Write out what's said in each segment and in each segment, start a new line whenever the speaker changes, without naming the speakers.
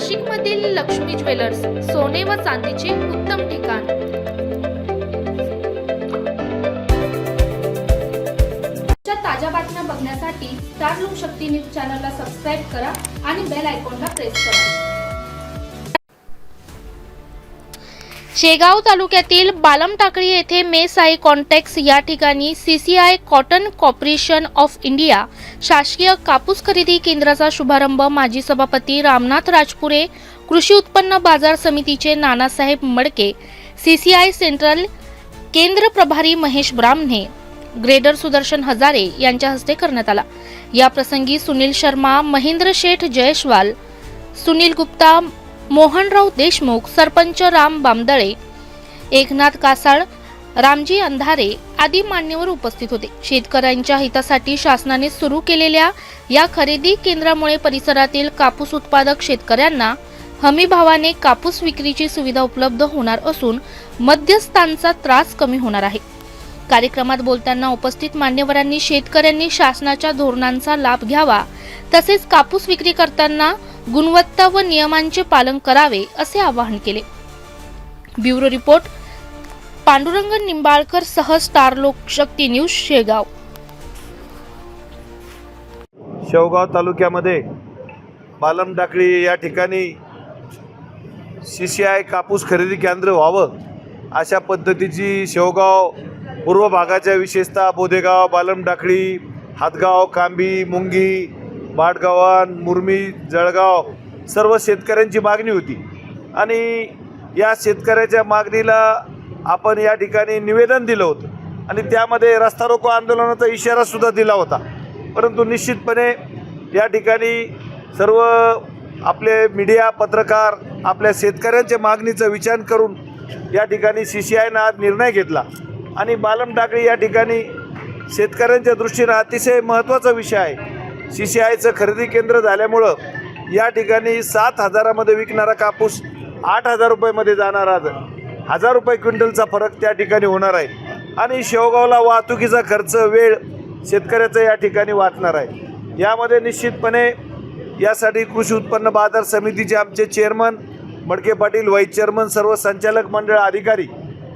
नाशिकमधील लक्ष्मी ज्वेलर्स, सोने व चांदीचे उत्तम ठिकाण। ताज्या बातम्या बघण्यासाठी स्टार लोकशक्ती न्यूज चॅनलला सबस्क्राइब करा आणि बेल आयकॉनला प्रेस करा। शेगाव तालुक्यातील बालमटाकळी येथे मेसाई कॉन्टेक्स या ठिकाणी CCI cotton corporation of India शासकीय कापूस खरेदी केंद्राचा शुभारंभ माजी सभापती रामनाथ राजपुरे, कृषी उत्पन्न बाजार समितीचे नानासाहेब मडके, सीसीआय सेंट्रल केंद्र प्रभारी महेश ब्राह्मणे, ग्रेडर सुदर्शन हजारे यांच्या हस्ते करण्यात आला। या प्रसंगी सुनील शर्मा, महेंद्र शेठ जयस्वाल, सुनील गुप्ता, मोहनराव देशमुख, सरपंच राम बामदळे, एकनाथ कासाळ, रामजी अंधारे आदी मान्यवर उपस्थित होते। शेतकऱ्यांच्या हितासाठी शासनाने सुरू केलेल्या या खरेदी केंद्रामुळे परिसरातील कापूस उत्पादक शेतकऱ्यांना हमी भावाने कापूस विक्रीची सुविधा उपलब्ध होणार असून मध्यस्थांचा त्रास कमी होणार आहे। कार्यक्रमात बोलताना उपस्थित मान्यवरांनी शेतकऱ्यांनी शासनाच्या धोरणांचा लाभ घ्यावा, तसेच कापूस विक्री करताना गुणवत्ता व नियमांचे पालन करावे असे आवाहन केले। ब्युरो रिपोर्ट पांडुरंग निंबाळकर सह स्टार लोकशक्ती न्यूज शेगाव।
शेवगाव तालुक्यामध्ये बालमटाकळी या ठिकाणी सीसीआय कापूस खरेदी केंद्र व्हावं अशा पद्धतीची शेवगाव पूर्व भागाच्या विशेषतः बोदेगाव, बालमटाकळी, हातगाव, कांबी, मुंगी, बाडगावान, मुरमी, जळगाव सर्व शेतकऱ्यांची मागणी होती आणि या शेतकऱ्याच्या मागणीला आपण या ठिकाणी निवेदन दिलं होतं आणि त्यामध्ये रस्ता रोको आंदोलनाचा इशारासुद्धा दिला होता। परंतु निश्चितपणे या ठिकाणी सर्व आपले मीडिया पत्रकार आपल्या शेतकऱ्यांच्या मागणीचा विचार करून या ठिकाणी सीसीआयनं आज निर्णय घेतला आणि बालमटाकळी या ठिकाणी शेतकऱ्यांच्या दृष्टीनं अतिशय महत्त्वाचा विषय आहे। सीसीआयचं खरेदी केंद्र झाल्यामुळं या ठिकाणी 7,000मध्ये विकणारा कापूस 8,000 रुपयामध्ये जाणार, आज 1,000 रुपये क्विंटलचा फरक त्या ठिकाणी होणार आहे आणि शेवगावला वाहतुकीचा खर्च, वेळ शेतकऱ्याचा या ठिकाणी वाचणार आहे। यामध्ये निश्चितपणे यासाठी कृषी उत्पन्न बाजार समितीचे आमचे चेअरमन मडके पाटील, व्हाईस चेअरमन, सर्व संचालक मंडळ अधिकारी,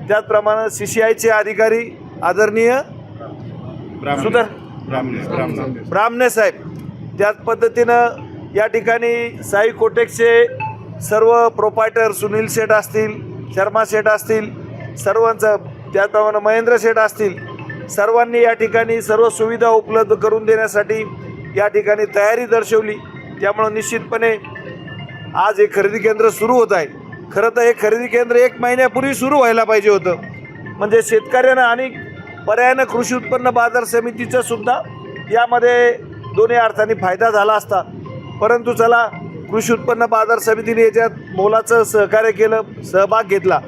त्याचप्रमाणे सीसीआयचे अधिकारी आदरणीय ब्राह्मणे साहेब, त्याच पद्धतीनं या ठिकाणी साई कोटेक्सचे सर्व प्रोपायटर सुनील शेठ असतील, शर्मा शेठ असतील, सर्वांचं, त्याचप्रमाणे महेंद्र शेठ असतील, सर्वांनी या ठिकाणी सर्व सुविधा उपलब्ध करून देण्यासाठी या ठिकाणी तयारी दर्शवली। त्यामुळे निश्चितपणे आज हे खरेदी केंद्र सुरू होत आहे। खरं तर हे खरेदी केंद्र 1 महिन्यापूर्वी सुरू व्हायला पाहिजे होतं, म्हणजे शेतकऱ्यांना आणि पर्यायानं कृषी उत्पन्न बाजार समितीचा सुद्धा यामध्ये दोन्ही अर्थाने फायदा झाला असता। परंतु चला, कृषी उत्पन्न बाजार समितीने याच्यात मोलाचं सहकार्य केलं, सहभाग घेतला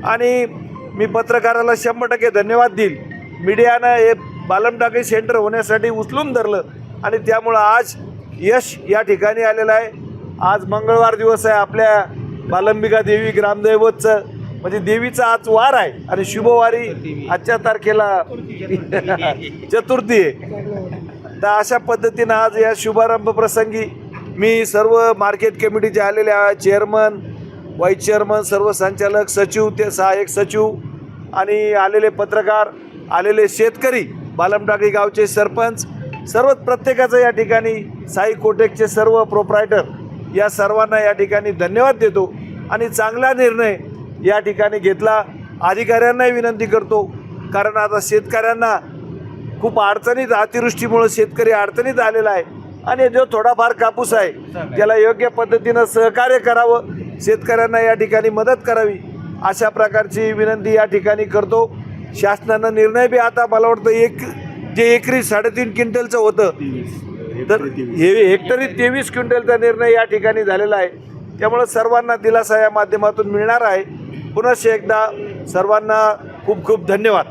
आणि मी पत्रकाराला 100% धन्यवाद देईल। मीडियानं हे बालमटाकळी सेंटर होण्यासाठी उचलून धरलं आणि त्यामुळं आज यश या ठिकाणी आलेलं आहे। आज मंगळवार दिवस आहे, आपल्या बालंबिका देवी ग्रामदैवतचं म्हणजे देवीचा आज वार आहे आणि शुभवारी आजच्या तारखेला चतुर्थी आहे। तर अशा पद्धतीनं आज या शुभारंभ प्रसंगी मी सर्व मार्केट कमिटीचे आलेल्या चेअरमन, व्हाईस चेअरमन, सर्व संचालक, सचिव ते सहाय्यक सचिव आणि आलेले पत्रकार, आलेले शेतकरी, बालमटाकळी गावचे सरपंच, सर्व प्रत्येकाचं या ठिकाणी साई कोटेकचे सर्व प्रोप्रायटर या सर्वांना या ठिकाणी धन्यवाद देतो आणि चांगला निर्णय या ठिकाणी घेतला। अधिकाऱ्यांनाही विनंती करतो, कारण आता शेतकऱ्यांना खूप अडचणीत, अतिवृष्टीमुळे शेतकरी अडचणीत आलेला आहे आणि जो थोडाफार कापूस आहे त्याला योग्य पद्धतीनं सहकार्य करावं, शेतकऱ्यांना या ठिकाणी मदत करावी अशा प्रकारची विनंती या ठिकाणी करतो। शासनानं निर्णय बी आता मला वाटतं जे एकरी 3.5 क्विंटलचं होतं तर हे हेक्टरी 23 क्विंटलचा निर्णय या ठिकाणी झालेला आहे। त्यामुळे सर्वांना दिलासा या माध्यमातून मिळणार आहे। पुनश्च एकदा सर्वांना खूप खूप धन्यवाद।